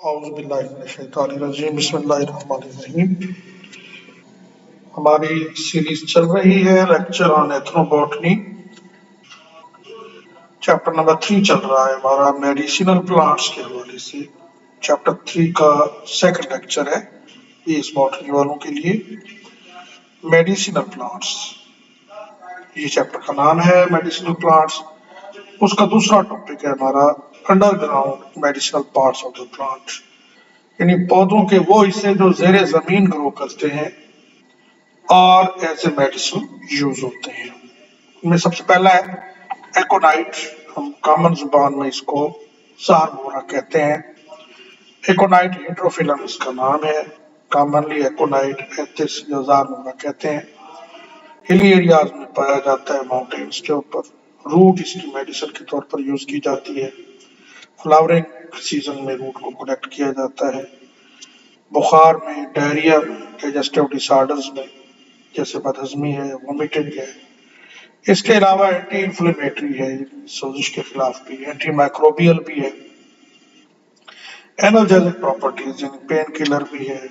औज़ुबिल्लाहिमिनश्शैतानिर्रजीम बिस्मिल्लाहिर्रहमानिर्रहीम। हमारी सीरीज चल रही है lecture on ethnobotany. Chapter number 3 चल रहा है हमारा मेडिसिनल प्लांट्स के हवाले से। चैप्टर 3 का सेकंड लेक्चर है ये इस बॉटनी वालों के लिए। मेडिसिनल प्लांट्स ये चैप्टर का नाम है, मेडिसिनल प्लांट्स। उसका दूसरा टॉपिक है हमारा underground medicinal parts of the plant, यानी पौधों के वो हिस्से जो ज़ेरे ज़मीन ग्रो करते हैं और एज ए मेडिसिन यूज होते हैं। उनमें सबसे पहला है एकोनाइट। हम कॉमन जुबान में इसको ज़ारमोरा कहते हैं। एकोनाइट हेट्रोफिलम इसका नाम है, कॉमनली एकोनाइट एथिस या ज़ारमोरा कहते हैं। हिली एरियाज में पाया जाता है, माउंटेन्स के ऊपर। रूट इसकी मेडिसिन के तौर पर यूज की जाती है। फ्लावरिंग सीजन में रूट को कलेक्ट किया जाता है। बुखार में, डायरिया में, डाइजेस्टिव डिसऑर्डर्स में जैसे बदहजमी है, वोमिटिंग है। इसके अलावा एंटी इंफ्लेमेटरी है, सोजिश के खिलाफ भी, एंटी माइक्रोबियल भी है, एनर्जेटिक प्रॉपर्टीज यानी पेन किलर भी है,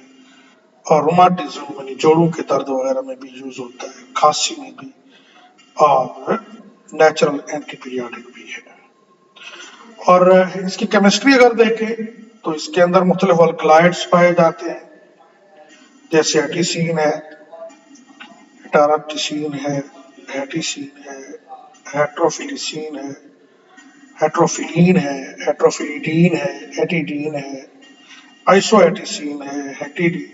और रोमाटिज्म यानी जोड़ों के दर्द वगैरह में भी यूज होता है, खांसी में भी, और नेचुरल एंटीपीरियोडिक भी है। और इसकी केमिस्ट्री अगर देखें तो इसके अंदर मुख्तलिफ अल्कलॉइड्स पाए जाते हैं, जैसे एटिसीन है, टाराटिसीन है, हेटिसीन है, हेट्रोफिलिसीन है, हेट्रोफिलीन है, हेट्रोफिलिडीन है, एटिडीन है, आइसोएटिसीन है, हेटिडीन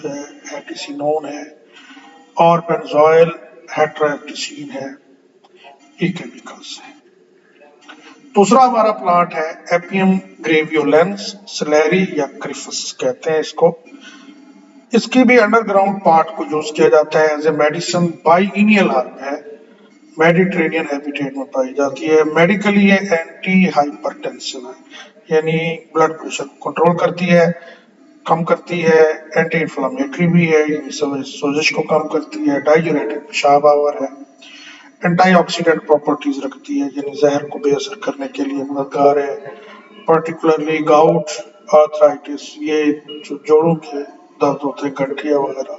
है, हेटिसिनोन है, और बेंजोइल हेट्रोएटिसीन है। ये केमिकल्स है। दूसरा हमारा प्लांट है एपियम ग्रेवियोलेंस सलेरी या क्रिफस कहते हैं इसको। इसकी भी अंडरग्राउंड पार्ट को यूज किया जाता है as a medicine. Biennial herb है, मेडिटेरेनियन हैबिटेट में पाई जाती है। मेडिकली ये एंटी हाइपरटेंसिव है, यानी ब्लड प्रेशर को कंट्रोल करती है, कम करती है। एंटी इंफ्लेमेटरी भी है, यानी सोजिश को कम करती है। डाययूरेटिक, पेशाब आवर है। एंटीऑक्सीडेंट प्रॉपर्टीज रखती है, यानी जहर को बेअसर करने के लिए मददगार है। पर्टिकुलरली गाउट, आर्थराइटिस, ये जो जोड़ों के दर्द होते हैं, गठिया वगैरह,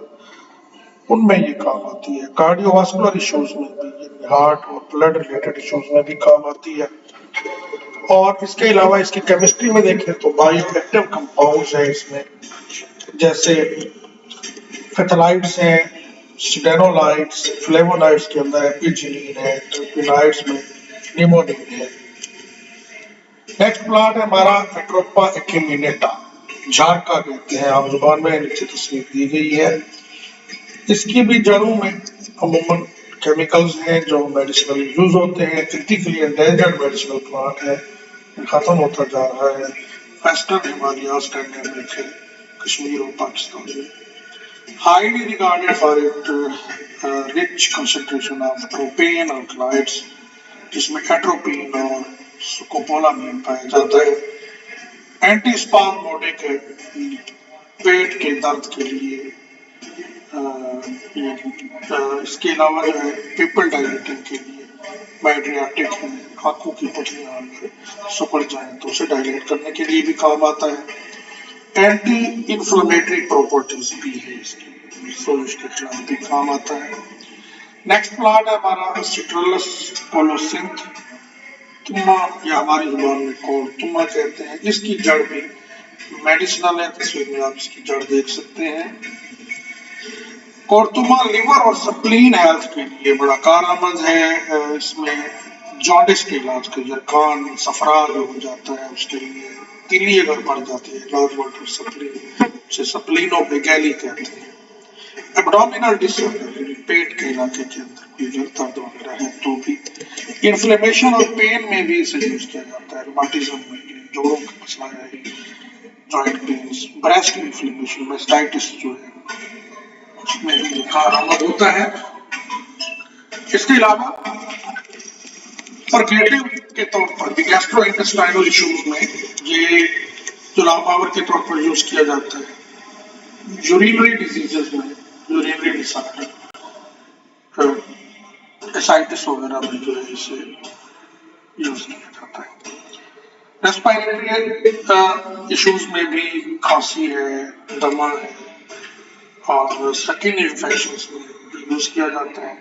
उनमें ये काम आती है। कार्डियोवास्कुलर इश्यूज में भी, हार्ट और ब्लड रिलेटेड इश्यूज में भी काम आती है। और इसके अलावा इसकी केमिस्ट्री में देखें तो बायोएक्टिव कंपाउंड्स हैं इसमें, जैसे फेथलाइट्स हैं, स्टेनोलाइट्स, फ्लेवोनाइड्स के अंदर एपिजिलीन है, टर्पिनाइड्स में निमोनिन है। नेक्स्ट प्लांट है हमारा एट्रोपा एक्यूमिनेटा, झारका कहते हैं आम जुबान में, नीचे तस्वीर दी गई है। इसकी भी जड़ों में अमूमन केमिकल्स हैं जो मेडिसिनल यूज होते हैं। क्रिटिकली एंडेंजर्ड मेडिसिनल प्लांट है, खत्म होता जा रहा है western Himalayas and America, Kashmir और पाकिस्तान में। Highly regarded for its rich concentration of tropane alkaloids, जिसमें एट्रोपीन और स्कोपोलामीन पाया जाता है। एंटी स्पाज्मोडिक है, पेट के दर्द के लिए। इसके अलावा जो है पिपल डायलेटिंग के लिए, बाइड्रियाटिक है, आंखों की पुतलियां अगर सुकड़ जाए तो उसे डायलेट करने के लिए भी काम आता है। एंटी इंफ्लेमेटरी प्रॉपर्टीज भी है इसकी, सोजिश के खिलाफ भी काम आता है। नेक्स्ट प्लांट है हमारा सिट्रलस कोलोसिंथ, तुम्मा या हमारी जुबान में कोल तुम्मा कहते हैं। इसकी जड़ भी मेडिसिनल है, तस्वीर में आप इसकी जड़ देख सकते हैं। कोर्तुमा लिवर और स्प्लीन हेल्थ के लिए बड़ा कारआमद है। इसमें जॉन्डिस के इलाज के लिए, कान सफरा जो हो जाता है उसके लिए, तिल्ली अगर बढ़ जाती है, लार्ज वाटर सप्लीन, उसे सप्लीनोमेगैली कहते हैं। एब्डोमिनल डिसऑर्डर, पेट के इलाके के अंदर कोई दर्द वगैरह है तो भी। इन्फ्लेमेशन और पेन में भी इसे यूज किया जाता है। रोमाटिज्म में, जोड़ों का मसला है, joint pains, breast inflammation, mastitis जो है उसमें भी कारआमद होता है। इसके अलावा पर्गेटिव के तौर पर भी गैस्ट्रोइंटेस्टाइनल इश्यूज में ये जुलाब पावर के तौर पर यूज किया जाता है। यूरिनरी डिजीजेस में, यूरिनरी डिसऑर्डर, एसाइटिस वगैरह में जो है इसे यूज किया जाता है। रेस्पिरेटरी इश्यूज में भी खांसी है, दमा है और स्किन इन्फेक्शंस में भी यूज किया जाता है।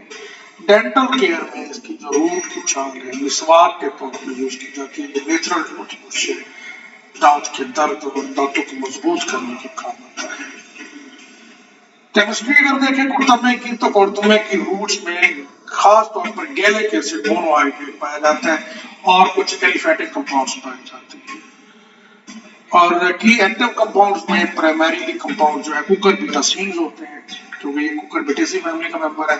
डेंटल केयर में इसकी जो रूट की छाल है मिसवाक के तौर पर यूज की जाती है। ये नेचुरल टूथब्रश से दांत के दर्द और दांतों को मजबूत करने के काम आता है। केमिस्ट्री अगर देखें कुर्तमे की तो कुर्तमे की रूट्स में खास तौर पर गैलिक एसिड मोनोहाइड्रेट पाया जाता है और कुछ एलिफेटिक कंपाउंड्स पाए जाते हैं। और की एक्टिव कंपाउंड्स में प्राइमरीली कंपाउंड जो है कुकुरबिटासिन्स होते हैं क्योंकि ये कुकुरबिटेसी फैमिली का मेंबर है।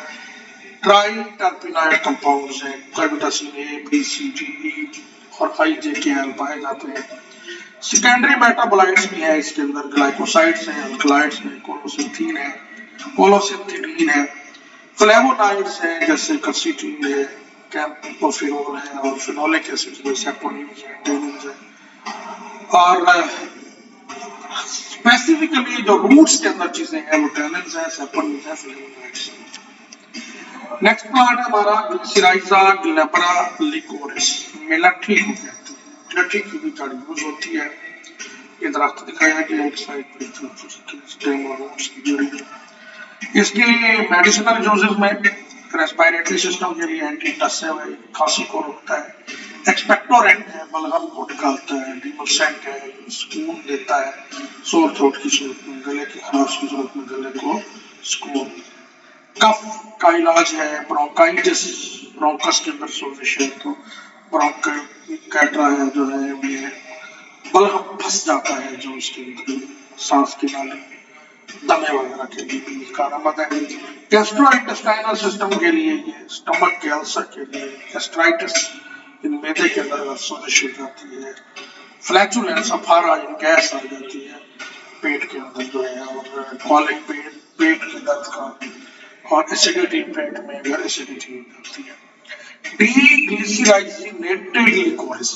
ट्राई टर्पिनाइड कंपाउंड्स हैं, कुकुरबिटासिन ए, बी, सी, डी, ई और आई, जे, के, एल पाए जाते हैं। सेकेंडरी मेटाबोलाइट्स भी हैं इसके अंदर, ग्लाइकोसाइड्स हैं, अल्कलॉइड्स हैं, कोलोसिंथीन है, कोलोसिंथिडीन है, फ्लेवोनॉइड्स हैं जैसे कर्सिटीन है, कैम्फोफिरोल है और फिनोलिक एसिड्स में सैपोनिन्स है, टेनिन्स है। और स्पेसिफिकली जो रूट्स के अंदर चीजें हैं वो टेनिन्स है, सैपोनिन्स है, फ्लेवोनॉइड्स है। नेक्स्ट प्लांट है हमारा ग्लिसराइजा ग्लैब्रा लिकोरिस, मिलट्ठी को कहते हैं। मिलट्ठी की भी जड़ यूज होती है। ये दरख्त दिखाया गया एक साइड पे स्टेम और रूट्स की जड़ी। इसकी मेडिसिनल यूजेस में रेस्पिरेटरी सिस्टम के लिए एंटी टसेव है, खांसी को रोकता है, एक्सपेक्टोरेंट है, बलगम को निकालता है, डिमोसेंट है, सुकून देता है, सोर थ्रोट की सूरत में, गले की खराश की सूरत में गले को सुकून। कफ का इलाज है, ब्रोंकाइटिस, ब्रोंकस के अंदर सोजिश है तो ब्रोंकैट्रा है जो है ये बलगम फंस जाता है जो उसके अंदर सांस के नाले, दमे वगैरह के लिए भी कारगर है। गैस्ट्रोइंटेस्टाइनल सिस्टम के लिए ये, स्टमक के अल्सर के लिए, गैस्ट्राइटिस इन मैदे के अंदर सोजिश हो जाती है, फ्लैचुलेंस अफारा इन गैस आ जाती है पेट के अंदर जो है, और कॉलिक पेट के दर्द का, और एसिडिटी पेट में अगर एसिडिटी हो जाती है। डीग्लिसराइजिनेटेड लिकोरिस,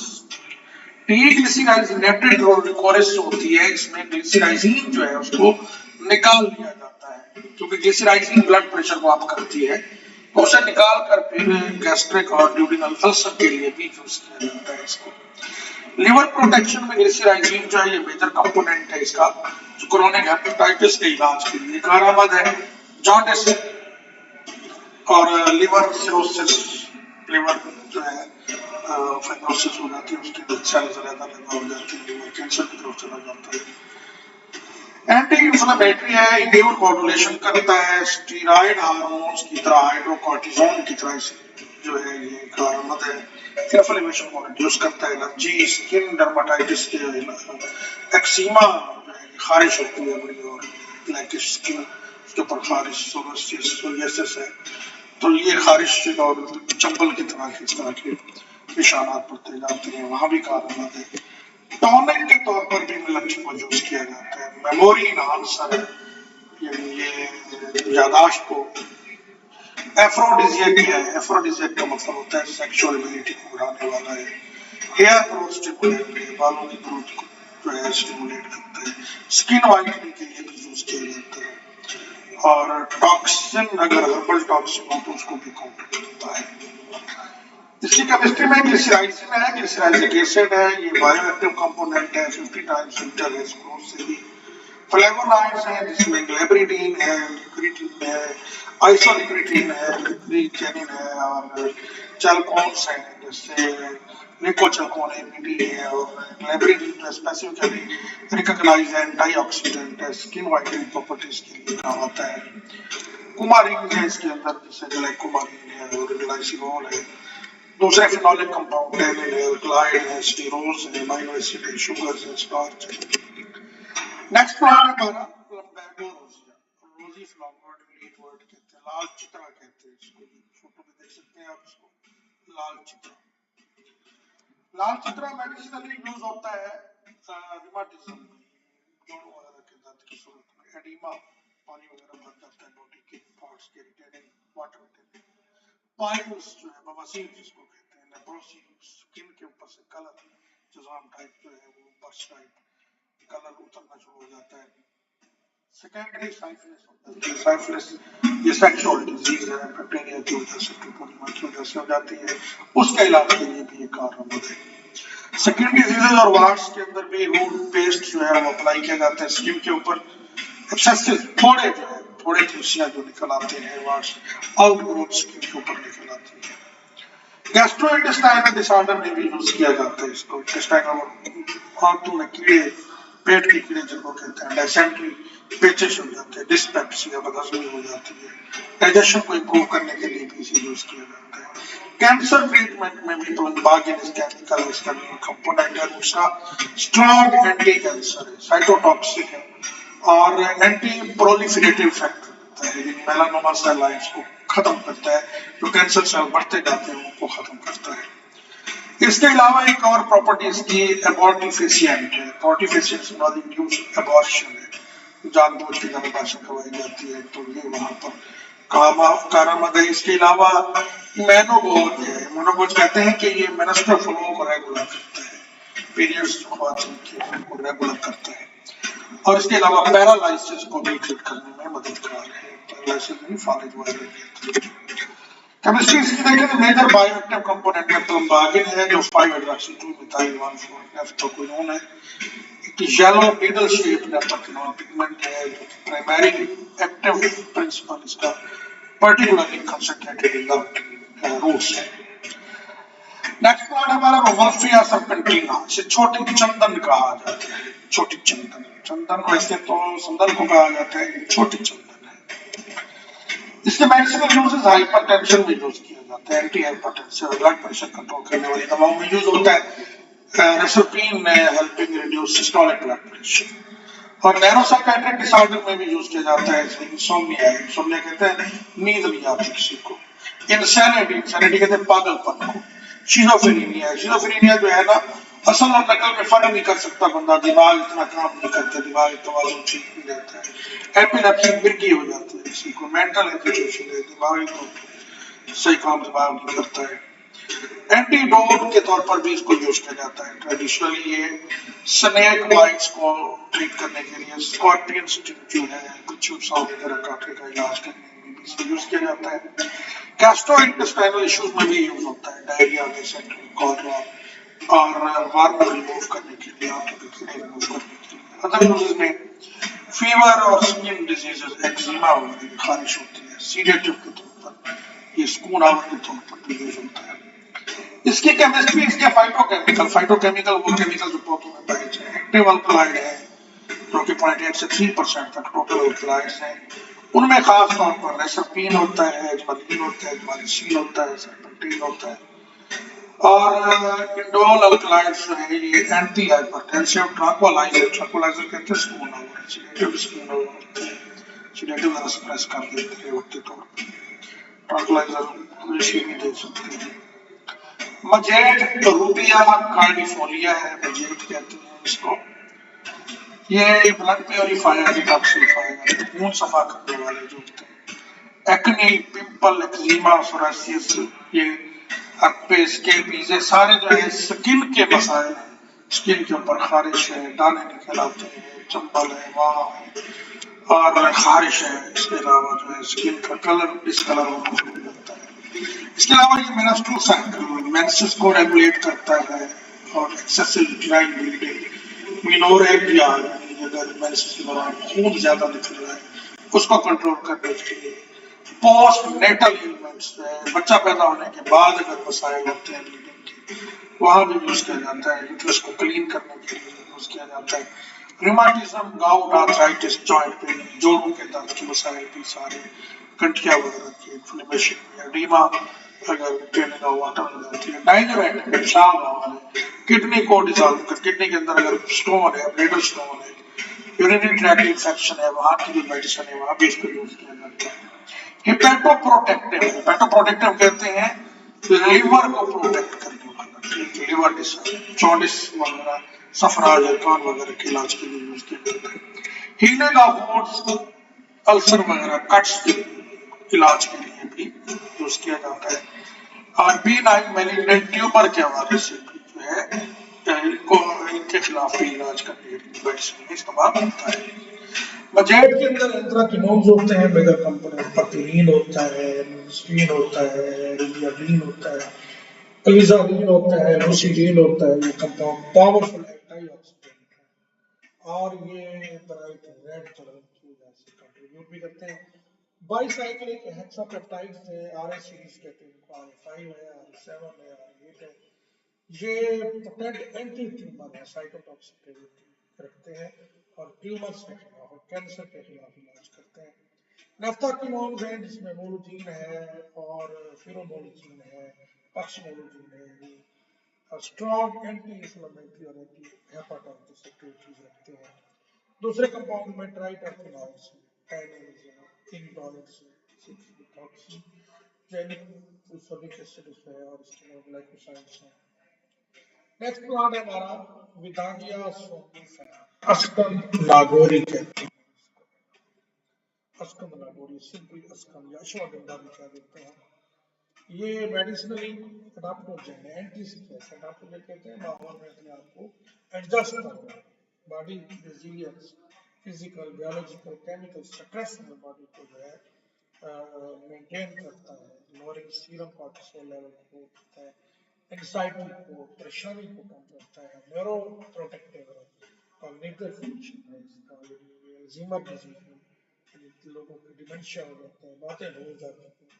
डीग्लिसराइजिनेटेड लिकोरिस होती है, इसमें ग्लिसराइजिन जो है उसको निकाल लिया जाता है क्योंकि ग्लिसराइजिन ब्लड प्रेशर को अप करती है तो उसे निकाल कर फिर गैस्ट्रिक और ड्यूडिनल अल्सर के लिए भी यूज किया जाता है इसको। लिवर प्रोटेक्शन में ग्लिसराइजिन जो है ये मेजर कंपोनेंट है इसका, जो क्रोनिक हेपेटाइटिस के इलाज के लिए कारगर है। जॉन्डिस और लिवर सिरोसिस, लिवर जो है फाइब्रोसिस हो जाती है, उसके अंदर सेल्स ज्यादा हो जाती है, लिवर कैंसर की तरफ चला जाता है। एंटी इंफ्लेमेटरी है, इम्यून मॉड्यूलेशन करता है, स्टीरॉयड हार्मोन्स की तरह, हाइड्रोकॉर्टिसोन की तरह जो है ये कारगर है। इन्फ्लेमेशन को रिड्यूस करता है, एलर्जी, स्किन डर्माटाइटिस के, एक्सीमा जो है खारिश होती है बड़ी, और ब्लैकिश स्किन उसके ऊपर खारिश, सोरियासिस है तो ये खारिश और चंबल की तरह के इस तरह के निशानात पड़ते जाते हैं, वहां भी कारगर है। टॉनिक के तौर पर भी मिलट्ठी को यूज किया जाता है। मेमोरी इनहांसर है, ये यादाश्त को, एफ्रोडिजियक है, एफ्रोडिजियक का मतलब होता है सेक्सुअल एबिलिटी को बढ़ाने वाला है। हेयर ग्रोथ स्टिमुलेंट है, बालों की ग्रोथ को जो है स्टिमुलेट करता है। स्किन वाइटनिंग के लिए भी यूज किया जाता है। और टॉक्सिन, अगर हर्बल टॉक्सिन हो तो उसको भी काउंटर करता है। इसकी केमिस्ट्री में ग्लिसराइजिन है, ग्लिसराइजिक एसिड है, ये बायोएक्टिव कंपोनेंट है, 50 टाइम्स स्वीटर है स्क्रूज से भी। फ्लेवोनॉइड्स हैं जिसमें ग्लेब्रिडीन है, लिक्रिटीन है, आइसोलिक्रिटीन है, लिक्रिटेनिन है और चैल्कोन्स हैं जैसे लिकोचैल्कोन एपीडी है, और ग्लेब्रिडीन जो स्पेसिफिकली रिकॉग्नाइज्ड एंटीऑक्सीडेंट है, स्किन वाइटनिंग प्रॉपर्टीज के लिए काम आता है। कुमारीन है इसके अंदर जैसे ग्लाइकोमारीन है और ग्लाइसिनोल है। दूसरे फिनोलिक कंपाउंड है, अल्कलॉइड है, स्टीरोल्स है, अमीनो एसिड है, शुगर्स है, स्टार्च है। नेक्स्ट प्लांट है हमारा प्लम्बैगो रोजिया, रोजी फ्लावर्ड लीफवर्ड कहते हैं, लाल चित्रा कहते हैं इसको, फोटो में देख सकते हैं आप इसको, लाल चित्रा। लाल चित्रा मेडिसिनली यूज होता है रिमाटिज्म में, जोड़ों वगैरह के दर्द की सूरत में, एडिमा, पानी वगैरह भर जाता है बॉडी के पार्ट्स के, रिटेनिंग वाटर रिटेनिंग, पाइल्स जो है बवासीर जिसको कहते हैं, लेप्रोसी, स्किन के ऊपर से कलर जज़ाम टाइप जो है वो बर्स्ट टाइप कलर उतरना शुरू हो जाता है। सेकेंडरी साइफिलिस होता है, साइफिलिस ये सेक्सुअल डिजीज है, बैक्टीरिया की वजह से, ट्यूबरकुलोसिस की वजह से हो जाती है, उसके इलाज के लिए भी ये कारगर है। स्किन डिजीजेज और वार्ड्स के अंदर भी रूट पेस्ट जो है वो अप्लाई किया जाता है स्किन के ऊपर। एक्सेसिव थोड़े जो है थोड़े झुर्सियां जो निकल आते हैं वार्ड्स आउट ग्रोथ स्किन के ऊपर निकल आती है। गैस्ट्रोइंटेस्टाइनल डिसऑर्डर में भी यूज किया जाता है इसको। इंटेस्टाइनल आंतों में कीड़े, पेट के कीड़े जिनको कहते हैं, डायसेंट्री पेचिश हो जाते हैं, डिस्पेप्सिया बदहजमी हो जाती है, डाइजेशन को इम्प्रूव करने के लिए भी इसे यूज किया जाता है। कैंसर ट्रीटमेंट में भी प्लम्बागिन इस केमिकल है, इसका कंपोनेंट है। दूसरा स्ट्रॉन्ग एंटी कैंसर है, साइटोटॉक्सिक है और एंटी प्रोलिफरेटिव फैक्टर है, मेलानोमा सेल लाइन्स को खत्म करता है, जो कैंसर सेल बढ़ते जाते हैं उनको खत्म करता है। इसके अलावा एक और प्रॉपर्टी इसकी एबॉर्टिफिशिएंट है। एबॉर्टिफिशिएंट वाली इंड्यूस एबॉर्शन है, जानबूझ के गर्भाशय करवाई जाती है, तो ये वहां पर कारामद है। इसके अलावा मेनोपॉज है। मेनोपॉज कहते हैं कि ये मेंस्ट्रुअल फ्लो को रेगुलर करता है, पीरियड्स जो ख्वातीन के उनको रेगुलर करता है। और इसके अलावा पैरालाइसिस को भी ट्रीट करने में मददगार है। पैरालाइसिस नहीं, फालिज वायरस। केमिस्ट्री इसकी देखें तो मेजर बायोएक्टिव कंपोनेंट में प्लम्बागिन है जो 5-hydroxy 2-methyl 1,4-नेफ्थोक्विनोन है। Yellow needle shape naphthoquinone pigment है जो प्राइमरी एक्टिव प्रिंसिपल इसका particularly concentrated in the roots है। नेक्स्ट पॉइंट हमारा रोवल्फिया सर्पेंटिना, इसे छोटी चंदन कहा जाता है। छोटी चंदन, चंदन वैसे तो संदन को कहा जाता है, छोटी चंदन है। इसके मेडिसिनल यूजेस हाइपरटेंशन में यूज किया जाता है, anti hypertensive blood pressure control करने वाली दवाओं में यूज होता है। Reserpine helping reduce systolic blood pressure. और न्यूरोसाइकियाट्रिक डिसऑर्डर में भी यूज किया जाता है। इंसोम्निया है, इंसोम्निया कहते हैं नींद नहीं आती किसी को। इंसैनिटी, इंसैनिटी कहते हैं पागलपन को। शिज़ोफ्रेनिया, शिज़ोफ्रेनिया जो है ना, असल और नकल में फर्क नहीं कर सकता बंदा, दिमाग इतना काम नहीं करता, दिमाग तवाज़ुन ठीक नहीं रहता है। एपिलेप्सी मिर्गी हो जाती है किसी को, मेंटल एजिटेशन है, दिमाग तो सही काम दिमाग नहीं करता है। एंटीडोट के तौर पर भी इसको यूज किया जाता है। ट्रेडिशनली ये स्नेक बाइट्स को ट्रीट करने के लिए, स्कॉर्पियन स्टिंग जो है, बिच्छू सांप वगैरह काटने का इलाज करने में भी इसको यूज किया जाता है। गैस्ट्रोइंटेस्टाइनल इश्यूज में भी यूज होता है, डायरिया, डिसेंट्री, कॉलरा और वार्म रिमूव करने के लिए, आंतों के कीड़े रिमूव करने के लिए। अदर यूजेस में फीवर और स्किन डिजीजेस, एक्जिमा वगैरह, खारिश होती है, सीडेटिव के तौर पर, ये स्कून आवर के तौर पर भी यूज होता है। इसकी केमिस्ट्री, इसके फाइटोकेमिकल वो केमिकल जो पौधों में पाए जाते हैं। एक्टिव अल्कलॉइड है जो कि 0.8 से 3% तक टोटल अल्कलॉइड्स हैं। उनमें खास तौर पर रेसरपीन होता है, एजमालिन होता है, एजमालिसिन होता है, सर्पेंटीन होता है। और इंडोल अल्कलॉइड्स जो है ये एंटी हाइपरटेंसिव ट्रैंक्विलाइजर, ट्रैंक्विलाइजर कहते हैं spoon over, sedative spoon over, sedative जरा सप्रेस कर देते हैं वक्त के तौर पर। ट्रैंक्विलाइजर रेशी भी दे सकते हैं। मजेट रूबिया कार्डिफोलिया है, मजेट कहते हैं इसको। ये ब्लड प्योरीफायर, डिटॉक्सिफायर, खून सफा करने वाले जो होते हैं। एक्ने, पिंपल, एक्जिमा, सोरासिस, ये हर्पे, स्केबीज, ये सारे जो है स्किन के मसाइल हैं। स्किन के ऊपर खारिश है, दाने निकल आते हैं, चंबल है, वहाँ और खारिश है। इसके अलावा जो है स्किन का कलर डिसकलर होना शुरू हो जाता है। इसके अलावा ये मेंस्ट्रुअल साइकिल, मेंसेस को रेगुलेट करता है और एक्सेसिव यूट्राइन ब्लीडिंग, मेनोरेगिया, अगर मेंसेस के दौरान खून ज्यादा निकल रहा है उसको कंट्रोल करने के लिए। पोस्ट नेटल इलमेंट्स, बच्चा पैदा होने के बाद अगर मसाइल होते हैं ब्लीडिंग के, वहां भी यूज किया जाता है। यूट्रस को क्लीन करने के लिए यूज किया जाता है। रिमाटिज्म, गाउट, आर्थराइटिस, जॉइंट पेन, जोड़ों के दर्द के मसाइल भी सारे, गठिया वगैरह की इन्फ्लेमेशन, एडिमा अगर ट्रेनिंग का वाटर हो जाती है। डाइजोरेटिक, पेशाब, किडनी को डिसॉल्व कर, किडनी के अंदर अगर स्टोन है, ब्लेडर स्टोन है, यूरिनरी ट्रैक्ट इन्फेक्शन है, वहां की जो मेडिसिन है वहां भी इसको यूज किया जाता है। हिपेटोप्रोटेक्टिव, हिपेटोप्रोटेक्टिव कहते हैं लिवर को प्रोटेक्ट करने वाला, लिवर डिसऑर्डर, जॉन्डिस वगैरह, सफराज, कान वगैरह के इलाज के लिए यूज किया जाता है। हीलिंग ऑफ वुंड्स, अल्सर वगैरह, कट्स के इलाज के लिए भी यूज किया जाता है। और B9 मैलिग्नेंट ट्यूमर के हवाले से भी जो है इनको, इनके खिलाफ भी इलाज करने के लिए मेडिसिन में इस्तेमाल होता है। मजेट के अंदर एंथ्राकिनोन्स होते हैं, मेजर कंपोनेंट, पर्टिलीन होता है, स्टीन होता है, रिलियाडीन होता है, الوزالین ہوتا ہے، لوسیڈین ہوتا ہے، یہ کمپاؤنڈ پاورفل اینٹی آکسیڈنٹ ہے اور یہ برائٹ ریڈ کلر کی وجہ سے کنٹریبیوٹ بھی کرتے ہیں۔ بائی سائکلک ہیکساپیپٹائڈز ہے، آر ایس سیریز کہتے ہیں، آر اے 5 ہے، آر اے 7 ہے، آر اے 8 ہے۔ یہ پوٹینٹ اینٹی ٹیومر ہے، سائٹوٹاکسیٹی رکھتے ہیں اور ٹیومرز کے خلاف اور کینسر کے خلاف علاج کرتے ہیں۔ نیفتاکینونز ہیں جس میں مولوجین ہے اور فیرومولوجین ہے، پکسمولوجین ہے، اسٹرانگ اینٹی انفلیمیٹری اور اینٹی ہیپاٹائٹس ایکٹیویٹیز رکھتے ہیں۔ دوسرے کمپاؤنڈ میں ٹرائی ٹرپینوئڈز ہیں، ٹیننز ہیں، انڈوائڈز ہیں، سکس میتھوکسی، جینک فوسفورک ایسڈ ہے اور اس کے بعد گلائکوسائڈز ہیں۔ نیکسٹ پلانٹ ہے ہمارا ودانگیا سومنیفیرا، اسکن ناگوری کہتے ہیں، اسکن ناگوری، سمپل اسکن یا اشواگندھا بھی کہہ دیتے ہیں۔ یہ میڈیسنلی اڈاپٹوجن ہے، اینٹی اسٹریس اڈاپٹوجن کہتے ہیں، ماحول میں اپنے آپ کو ایڈجسٹ کرنا ہے، body resilience, physical, biological, chemical stress میں باڈی کو جو ہے مینٹین کرتا ہے، لوئرنگ سیرم کورٹیسول لیول کو کرتا ہے، انگزائٹی کو، پریشانی کو کم کرتا ہے، نیورو پروٹیکٹیو ہے، کognitive فنکشن ہے اس کا، یعنی الزیمر ڈیزیز میں لوگوں کو ڈیمنشیا ہو جاتا ہے، باتیں بھول جاتے ہیں۔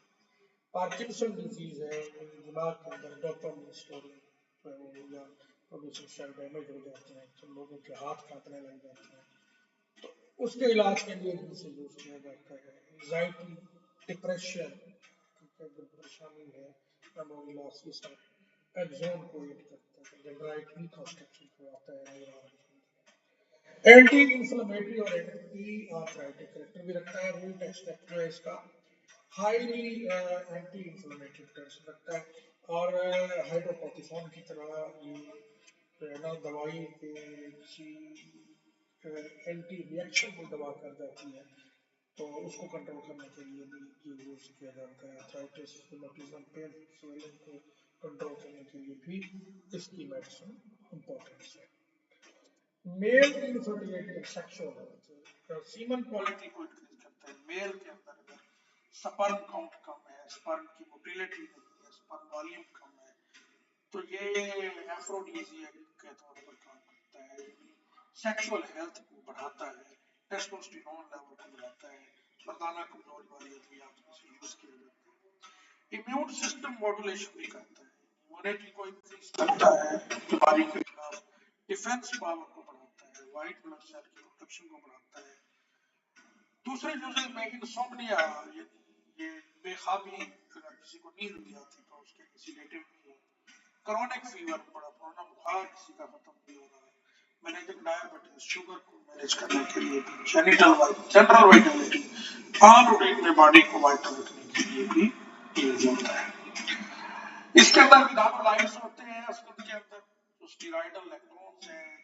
پارکنسن ڈیزیز ہے، دماغ کے اندر ڈوپامین اسٹورنگ یا پروڈیوسنگ سیل ڈیمیج ہو جاتے ہیں، تو لوگوں کے ہاتھ کانپنے لگ جاتے ہیں، تو اس کے علاج کے لیے بھی اسے یوز کیا جاتا ہے۔ انگزائٹی، ڈپریشن، کیونکہ پریشانی ہے، میموری لاس کے ساتھ ایکزون کو ایڈ کرتا ہے، ڈینڈرائٹ ریکنسٹرکشن کرواتا ہے نیورون کے اندر۔ اینٹی انفلیمیٹری اور اینٹی آرتھرائٹک کریکٹر بھی رکھتا ہے، روٹ ایکسٹریکٹ جو ہے اس کا ہائیلی اینٹی انفلیمیٹری پوٹینشیل رکھتا ہے اور ہائیڈروکورٹیسون کی طرح یہ جو ہے نا دوائی کے کسی اینٹی ریئیکشن کو دبا کر جاتی ہے، تو اس کو کنٹرول کرنے کے لیے بھی یہ یوز کیا جاتا ہے۔ آرتھرائٹس، رومیٹزم، پین، سویلنگ کو کنٹرول کرنے کے لیے بھی اس کی میڈیسن امپورٹنس ہے۔ میل انفرٹیلٹی اور سیکشوئل ہیلتھ، سیمن کوالٹی کو انکریز کرتا ہے۔ میل کے اندر اگر سپرم کاؤنٹ کم ہے، سپرم کی موٹیلٹی نہیں ہے، سپرم والیوم کم ہے، تو یہ ایفروڈیزیاک کے طور پر کام کرتا ہے، سیکشول ہیلتھ کو بڑھاتا ہے، ٹیسٹوسٹیرون لیول کو بڑھاتا ہے، مردانہ کمزوری والی ادویات میں سے یوز کیا جاتا ہے۔ امیون سسٹم ماڈولیشن بھی کرتا ہے، امیونٹی کو انکریز کرتا ہے، بیماری کے خلاف ڈیفینس پاور کو بڑھاتا ہے، وائٹ بلڈ سیل کی پروڈکشن کو بڑھاتا ہے۔ دوسرے یوزز میں انسومنیا، یہ بے خوابی، اگر کسی کو نیند نہیں آتی تو اس کے سیڈیٹو بھی ہے۔ کرونک فیور، بڑا پرانا بخار کسی کا ختم نہیں ہو رہا ہے، مینیجنگ ڈائبٹیز، شوگر کو مینیج کرنے کے لیے بھی، جنرل وائٹلٹی، عام روٹین میں باڈی کو وائٹل رکھنے کے لیے بھی یوز ہوتا ہے۔ اس کے اندر ویدانولائٹس ہوتے ہیں، اسکن کے اندر جو اسٹیرائڈل لیکٹونز ہیں،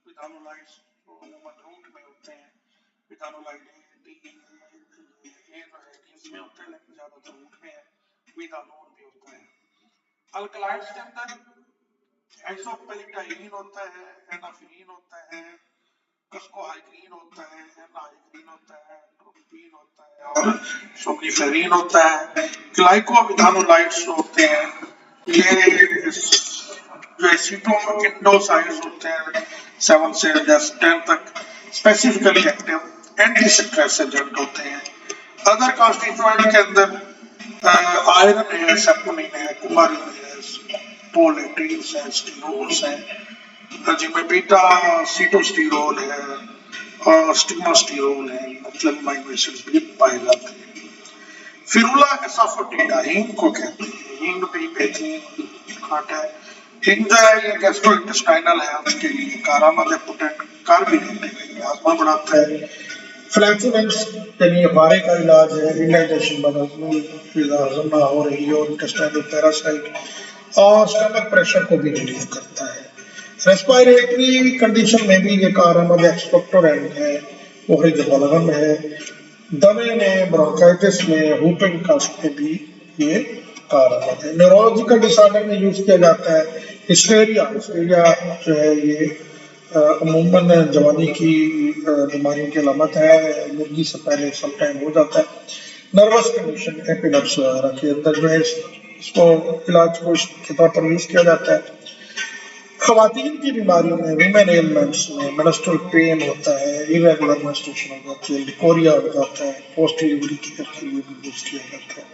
ویدانولائٹس جو عموماً روٹ میں ہوتے ہیں، ویدانولائٹ میں ہوتے ہیں لیکن زیادہ تر روٹ میں ہے، ویدانول بھی ہوتا ہے۔ الکلائڈس کے اندر ایزوپیلیٹائین ہوتا ہے، اینافرین ہوتا ہے، کسکوہائڈرین ہوتا ہے، ایناہائڈرین ہوتا ہے، ٹروپین ہوتا ہے اور سومنیفیرین ہوتا ہے۔ گلائکو ویدانولائٹس ہوتے ہیں، یہ جو ایسیٹو انڈوسائڈز ہوتے ہیں 7 سے 10 تک، specifically active anti stress agent ہوتے ہیں۔ ادر کانسٹیٹوئنٹ کے اندر آئرن ہے، سیپونین ہے، کومارین ہے، پولیٹرینس ہیں، اسٹیرولس ہیں، جن میں بیٹا سیٹوسٹیرول ہے اور اسٹیگماسٹیرول ہے، مطلب امینو ایسڈز بھی پائے جاتے ہیں۔ فیرولا اسافوٹیڈا، ہینگ کو کہتے ہیں، ہینگ بھی بہترین کھاٹ ہے۔ ہینگ جو ہے یہ گیسٹرو انٹسٹائنل ہیلتھ کے لیے کارآمد ہے، پوٹینٹ کاربینیٹ ہے، ہاضمہ بڑھاتا ہے۔ فلیکسولینس یعنی افارے کا علاج ہے، انڈائجیشن بدہضمی، ہضم نہ ہو رہی ہو، انٹسٹائنل پیراسائٹ اور اسٹمک پریشر کو بھی ریلیف کرتا ہے۔ ریسپائریٹری کنڈیشن میں بھی یہ کارآمد ایکسپیکٹورینٹ ہے، مخرج بلغم ہے، دمے میں، برونکائٹس میں، ہوپنگ کاسٹ میں بھی یہ کارآمد ہے۔ نیورولوجیکل ڈس آرڈر میں یوز کیا جاتا ہے۔ ہسٹیریا جو ہے یہ عموماً جوانی کی بیماریوں کی علامت ہے، زندگی سے پہلے سم ٹائم ہو جاتا ہے۔ نروس کنڈیشن، ایپیلیپسی وغیرہ کے اندر جو ہے اس کو علاج کے طور پر یوز کیا جاتا ہے۔ خواتین کی بیماریوں میں ویمن ایلمنٹس میں منسٹرل پین ہوتا ہے، irregular menstruation ہو جاتی ہے، لیکوریا ہو جاتا ہے، پوسٹ ڈیلیوری کیئر کے لیے بھی یوز کیا جاتا ہے۔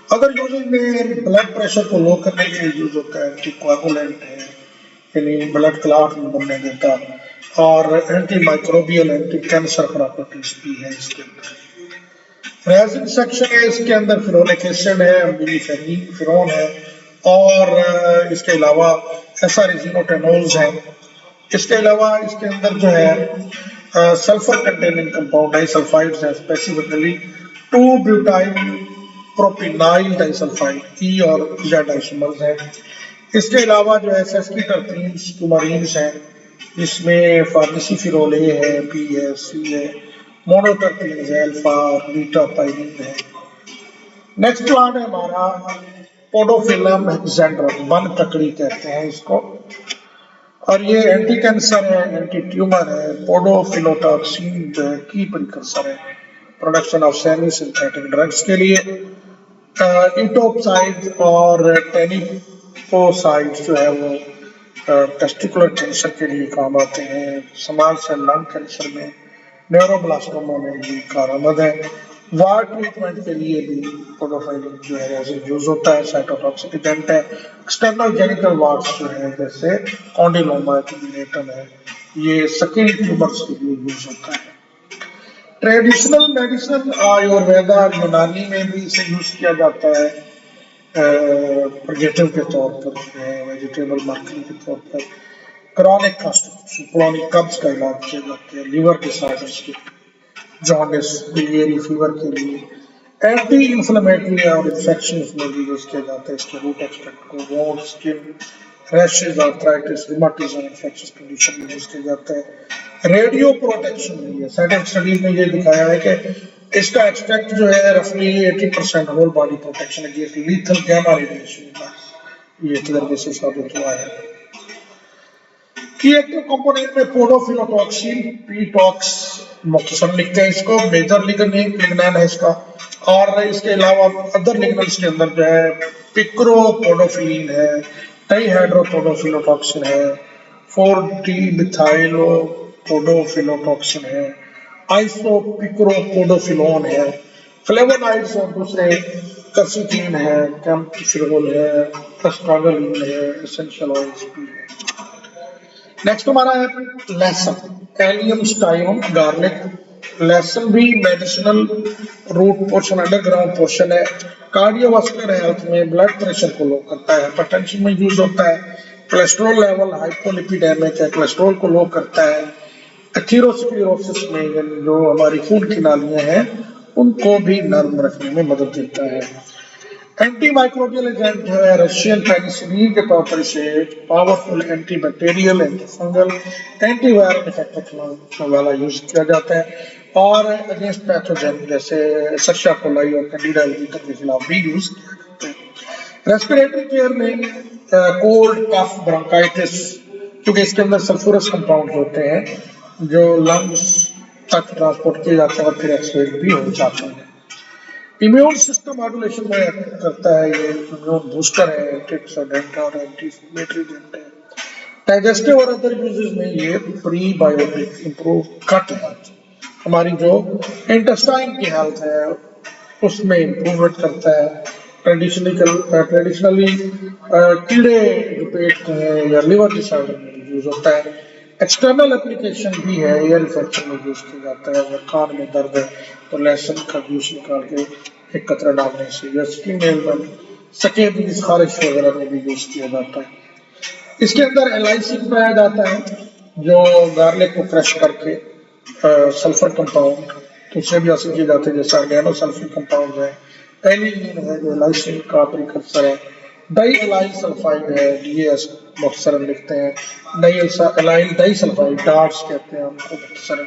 اگر یوزنگ میں بلڈ پریشر کو لو کرنے کے لیے یوز ہوتا ہے، اینٹی کوگولینٹ ہے یعنی بلڈ کلاٹ نہیں بننے دیتا، اور anti microbial anti cancer properties بھی ہے اس کے اندر۔ ریزن سیکشن ہے، اس کے اندر فیرونک ایسڈ ہے، فرون ہے، اور اس کے علاوہ ایسارزینوٹینولز ہیں۔ اس کے علاوہ اس کے اندر جو ہے سلفر کنٹیننگ کمپاؤنڈ ڈائی سلفائڈز ہیں، اسپیسیفکلی 2-بیوٹائل پروپینائل ڈائی سلفائڈ ای اور زیڈ آئسومرز ہیں۔ اس کے علاوہ جو ہے سیسکی ٹرپینز کیومارینز ہیں، جس میں فارمیسی فیرول اے ہے، بی ہے، سی ہے، مونوٹرپینز ہے، الفا اور بیٹا پائرین ہے۔ نیکسٹ پلانٹ ہے ہمارا پوڈوفیلم ہیکسینڈرم، بن ککڑی کہتے ہیں اس کو، اور یہ اینٹی کینسر ہے، اینٹی ٹیومر ہے، پوڈوفیلوٹاکسین جو ہے کی پریکرسر ہے production of semi synthetic drugs کے لیے۔ ایٹوپسائڈ اور ٹینیپوسائڈ جو ہے وہ ٹیسٹیکولر کینسر کے لیے کام آتے ہیں، سمال سیل لنگ کینسر میں، نیوروبلاسٹوما میں بھی کارآمد ہے۔ وار ٹریٹمنٹ کے لیے بھی پوڈوفائلم جو ہے ریزن یوز ہوتا ہے، سائٹوٹاکسک ایجنٹ ہے۔ ایکسٹرنل جینیٹل وارڈس جو ہے جیسے کونڈیلوما ایکومینیٹم ہے، یہ سکن ٹیومرز کے لیے یوز ہوتا ہے۔ ٹریڈیشنل میڈیسن آیورویدا یونانی میں بھی اسے یوز کیا جاتا ہے پرگیٹو کے طور پر، ویجیٹیبل مارکری کے طور پر۔ کرونک کانسٹیپیشن کرونک قبض کا علاج کیا جاتا ہے، لیور ڈسآرڈرز کے، جانڈس، بلیئری فیور کے لیے۔ اینٹی انفلیمیٹری اور انفیکشنز میں بھی یوز کیا جاتا ہے اس کے روٹ ایکسٹریکٹ کو، wound, skin rashes, arthritis, rheumatism, infectious condition میں یوز کیا جاتا ہے۔ ریڈیو پروٹیکشن بھی ہے، سائنٹفک اسٹڈیز میں یہ دکھایا ہے کہ اس کا ایکسٹریکٹ جو ہے رفلی 80% whole body protection against lethal گیما radiation کا یہ تجربے سے ثابت ہوا ہے۔ کی ایکٹیو کمپوننٹ میں پوڈوفیلوٹاکسین پی ٹاکس مختصر لکھتے ہیں اس کو، میجر لگنین ہے اس کا، اور اس کے علاوہ ادر لگننس کے اندر جو ہے پکرو پوڈوفیلین ہے، ٹائی ہائیڈرو پوڈوفیلوٹاکسن ہے، 4-ڈی میتھائلو پوڈوفیلوٹاکسن ہے، آئسو پکرو پوڈوفیلون ہے، فلیوونائڈز اور دوسرے کرسیٹین ہے، کیمپفیرول ہے، اسٹاگلین ہے، اسینشل آئلز بھی ہے۔ نیکسٹ ہمارا ہے لہسن، ایلیم سٹائیوم گارلک۔ لہسن بھی medicinal root portion, underground portion ہے، کارڈیو واسکولر ہیلتھ میں بلڈ پریشر کو لو کرتا ہے، ہائپر ٹینشن میں یوز ہوتا ہے، کولیسٹرول لیول ہائپولیپیڈیمک ہے، کولیسٹرول کو لو کرتا ہے، ایتھیروسکلیروسس میں جو ہماری خون کی نالیاں ہیں ان کو بھی نرم رکھنے میں مدد دیتا ہے۔ اینٹی مائکروبیل ایجنٹ ہے، رشین پینیسلین کے طور پر اسے powerful anti bacterial, anti fungal, anti viral effect رکھنے والا یوز کیا جاتا ہے، اور اگینسٹ پیتھوجن جیسے سرشا کولائی اور کینڈیڈا البیٹر کے خلاف بھی یوز کیا جاتا ہے۔ ریسپیریٹری کیئر میں کولڈ، کف، برونکائٹس، کیونکہ اس کے اندر سلفورس کمپاؤنڈ ہوتے ہیں جو لنگس تک ٹرانسپورٹ کیے جاتے ہیں اور پھر ایکسپیل بھی ہو جاتے ہیں۔ امیون سسٹم ماڈولیشن میں کرتا ہے، یہ امیون بوسٹر ہے، اینٹی آکسیڈنٹ اور اینٹی انفلیمیٹری ایجنٹ ہے۔ ڈائجسٹو اور ادر یوزز میں یہ پری بایوٹک، امپروو گٹ ہیلتھ، ہماری جو انٹسٹائن کی ہیلتھ ہے اس میں امپروومنٹ کرتا ہے۔ ٹریڈیشنلی کیڑے جو پیٹ کے ہیں یا لیور ڈس آرڈر میں یوز ہوتا ہے۔ ایکسٹرنل اپلیکیشن بھی ہے، ایئر انفیکشن میں یوز کیا جاتا ہے، اگر کان میں درد ہے تو لہسن کا جوس نکال کے ایک قطرہ ڈالنے سے، یا اسکن ایلمنٹ سکیبیز، خارش وغیرہ میں بھی یوز کیا جاتا ہے۔ اس کے اندر الائسین پایا جاتا ہے جو گارلک کو کریش کر کے سلفر کمپاؤنڈ تو اسے بھی حاصل کیے جاتے ہیں، جیسا آرگینو سلفر کمپاؤنڈ ہے، ایلینین ہے جو الائسین کا پریکرسر ہے، ڈائی الائل سلفائڈ ہے، ڈی اے ایس مختصراً لکھتے ہیں، ڈائی الائل ڈائی سلفائڈ ڈارٹس کہتے ہیں ہم کو مختصراً،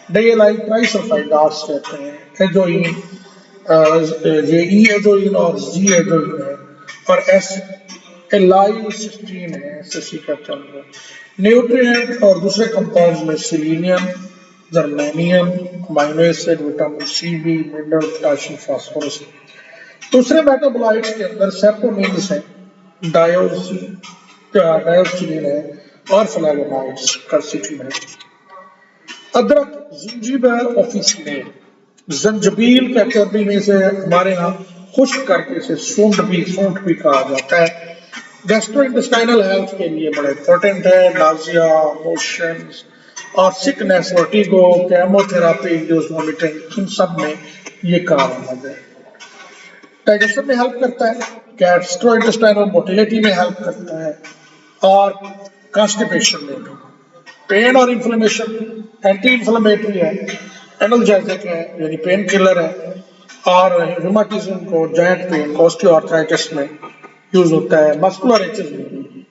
ڈائی الائل ٹرائی سلفائڈ ڈارٹس کہتے ہیں، ایجوئین، یہ ای ایجوئین اور زی ایجوئین ہے، اور ایس الائل سسٹین ہے، ایس کہتے ہیں۔ نیوٹرینٹ اور دوسرے کمپاؤنڈز میں selenium, germanium, amino acid, vitamin C B, mineral, potassium, phosphorus. दूसरे मेटाबोलाइट्स के अंदर सेपोनिन्स है, डायोक्सिन है और फ्लेवोनॉइड्स quercetin है। अदरक, जिंजीबर, ऑफिसिनेट, जंजबील कहते हैं भी में से हमारे यहाँ खुश्क करके इसे सूंठ भी कहा जाता है। गैस्ट्रोइंटेस्टाइनल हेल्थ के लिए बड़ा इंपॉर्टेंट है। नाजिया, मोशंस और sickness, vertigo, chemotherapy induced vomiting, इन सब में ये कारगर है। डाइजेशन में हेल्प करता है, गैस्ट्रोइंटेस्टाइनल मोटिलिटी में हेल्प करता है और कॉन्स्टिपेशन में भी। पेन और इन्फ्लेमेशन, एंटी इन्फ्लेमेटरी है, एनर्जेटिक है यानी पेन किलर है और रूमेटिज्म को, जॉइंट पेन, ऑस्टियोआर्थराइटिस में यूज होता है, मस्कुलर एचेस में भी।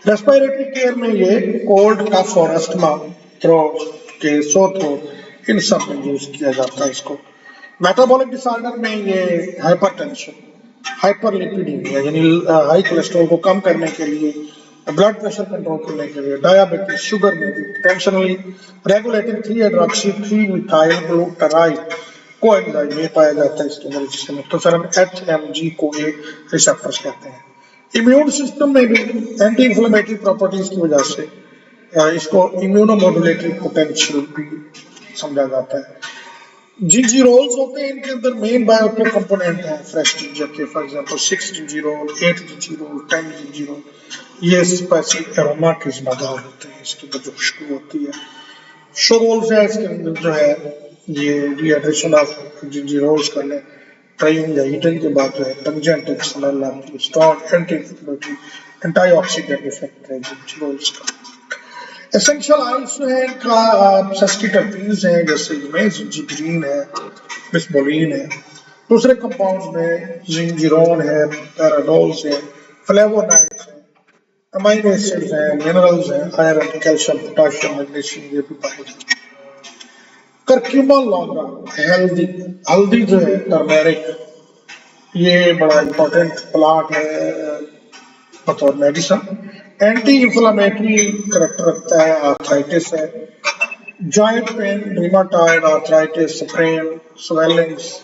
रेस्पिरेटरी केयर में ये कोल्ड, कफ और अस्थमा, थ्रोट के सोर थ्रोट, इन सब में यूज किया जाता है इसको। मेटाबॉलिक डिसऑर्डर में ये हाइपरटेंशन, हाइपरलिपिडीमिया यानी हाई कोलेस्ट्रॉल को कम करने के लिए, ब्लड प्रेशर कंट्रोल करने के लिए, डायबिटीज, शुगर में भी, टेंशनली रेगुलेटिंग 3-hydroxy 3-methyl ग्लूटाराइड कोएंजाइम में पाया जाता है इसके अंदर, जिससे मुख्तसरन HMG को ये रिसेप्टर्स कहते हैं। इम्यून सिस्टम में भी एंटी इंफ्लेमेटरी प्रॉपर्टीज की वजह से इसको इम्यूनोमोडुलेटरी पोटेंशियल भी समझा जाता है। जिंजीरोल्स होते हैं, इनके अंदर मेन बायोएक्टिव कंपोनेंट है फ्रेश जिंजर के, फॉर एग्जांपल 6 जिंजीरोल, 8 जिंजीरोल, 10 जिंजीरोल, ये स्पाइसी एरोमा के जिम्मेदार होते हैं, इसके अंदर जो खुशबू होती है। शोरोल्स है, इसके अंदर जो है ये डिहाइड्रेशन ऑफ जिंजीरोल्स करने, ड्राइविंग या हीटिंग के बाद जो है पंजेंट स्मेल आती है, strong anti inflammatory antioxidant effect है जिंजीरोल्स का। एसेंशियल ऑयल्स जो है इनका सस्टिटर्पीन्स हैं, जैसे इनमें जिंजीब्रीन है, बिस्मोलिन है। दूसरे कंपाउंड्स में जिंजीरोन है, पैराडोल्स है, फ्लेवोनाइड्स है, अमाइनो एसिड्स हैं, मिनरल्स हैं, आयरन, कैल्शियम, पोटाशियम, मैग्नीशियम, ये भी पाए जाते हैं। करक्यूमा लॉन्गा, हल्दी, हल्दी जो है टर्मेरिक, ये बड़ा इंपॉर्टेंट प्लांट है बतौर मेडिसन। एंटी इंफ्लेमेटरी करेक्टर रखता है, आर्थराइटिस है, joint pain, rheumatoid arthritis, sprain, swellings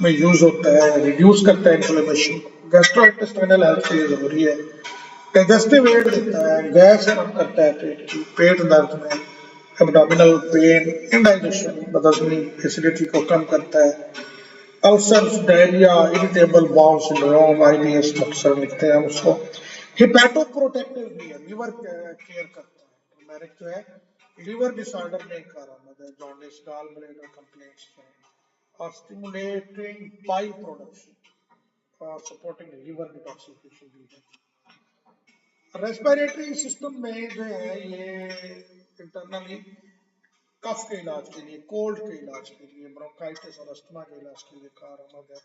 में यूज होता है, रिड्यूस करता है इन्फ्लेमेशन, गैस्ट्रोइंटेस्टाइनल हेल्थ के लिए जरूरी है, डाइजेस्टिव एड देता है, गैस कम करता है पेट की, पेट दर्द में, एब्डोमिनल पेन, इंडाइजेशन, बदहजमी, एसिडिटी को कम करता है, ulcers, diarrhoea, irritable bowel syndrome, IBS अक्सर लिखते हैं हम उसको। हिपैटोप्रोटेक्टिव भी है, लिवर केयर करता है, टर्मेरिक जो है लिवर डिसऑर्डर में कारगर है, जॉन्डिस, गॉल ब्लैडर कंप्लेंट्स है, और स्टिमुलेटिंग पाइल प्रोडक्शन और सपोर्टिंग लिवर डिटॉक्सिफिकेशन भी है। रेस्पिरेटरी सिस्टम में जो है ये इंटरनली कफ के इलाज के लिए, कोल्ड के इलाज के लिए, ब्रोंकाइटिस और अस्थमा के इलाज के लिए कारगर है।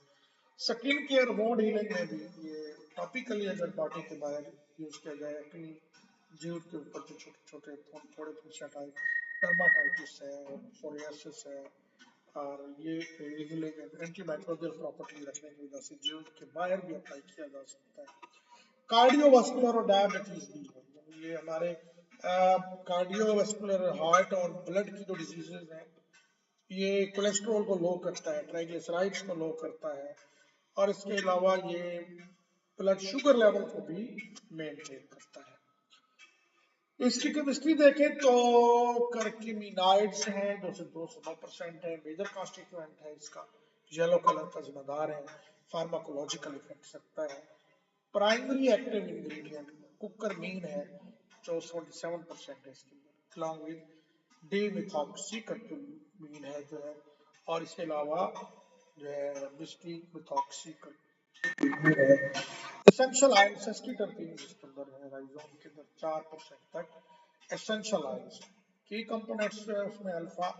स्किन केयर, वुंड हीलिंग में भी ये टॉपिकली अगर बॉडी के बाहर यूज किया जाए, अपनी जीव के ऊपर जो छोटे छोटे थोड़े पूछा टाइप डर्माटाइटिस है, सोरियासिस है, और ये एंटीमाइक्रोबियल प्रॉपर्टी रखने की वजह से जीव के बाहर भी अप्लाई किया जा सकता है। कार्डियोवास्कुलर और डायबिटीज भी है, ये हमारे कार्डियोवास्कुलर हार्ट और ब्लड की जो डिजीजेज हैं, ये कोलेस्ट्रॉल को लो करता है, ट्राइग्लिसराइड्स को लो करता है, और इसके अलावा ये ब्लड शुगर लेवल को भी मेंटेन करता है। इसकी केमिस्ट्री देखें तो करक्यूमिनाइड्स हैं, 2 से 9% है, मेजर कॉन्स्टिट्यूएंट है इसका, येलो कलर का जिम्मेदार है, फार्माकोलॉजिकल इफेक्ट सकता है। प्राइमरी एक्टिव इंग्रेडिएंट कुकरमीन है, जो 47% है इसके अंदर, अलॉन्ग विद डिमिथॉक्सीकर्क्यूमिन है जो है, और इसके अलावा जो है बिस्टीमिथॉक्सीकर्क्यूमिन है। एसेंशियल आयन सस्टिटर्पीन इसके अंदर है, राइजोम के अंदर 4% तक एसेंशियल आयंस। की कंपोनेंट्स है उसमें अल्फा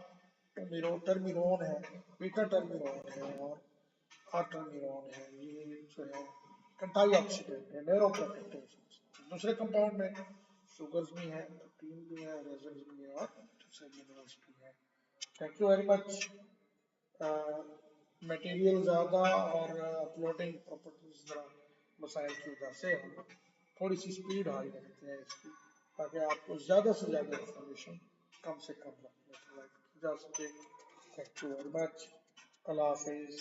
टर्मिरोन है, बीटा टर्मिरोन है और टर्मिरोन है, ये जो है एंटीऑक्सीडेंट है, न्यूरोप्रोटेक्टिव। दूसरे कंपाउंड में शुगर्स भी हैं, प्रोटीन भी है, रेजन्स भी है और मिनरल्स भी है। Thank you very much. Material ज़्यादा और अपलोडिंग प्रॉपर्टीज ज़रा मसाइल की वजह से हम थोड़ी सी स्पीड हाई रखते हैं इसकी, ताकि आपको ज़्यादा से ज़्यादा इंफॉर्मेशन कम से कम रखने की जा सके। Thank you very much. अल्लाह हाफिज़।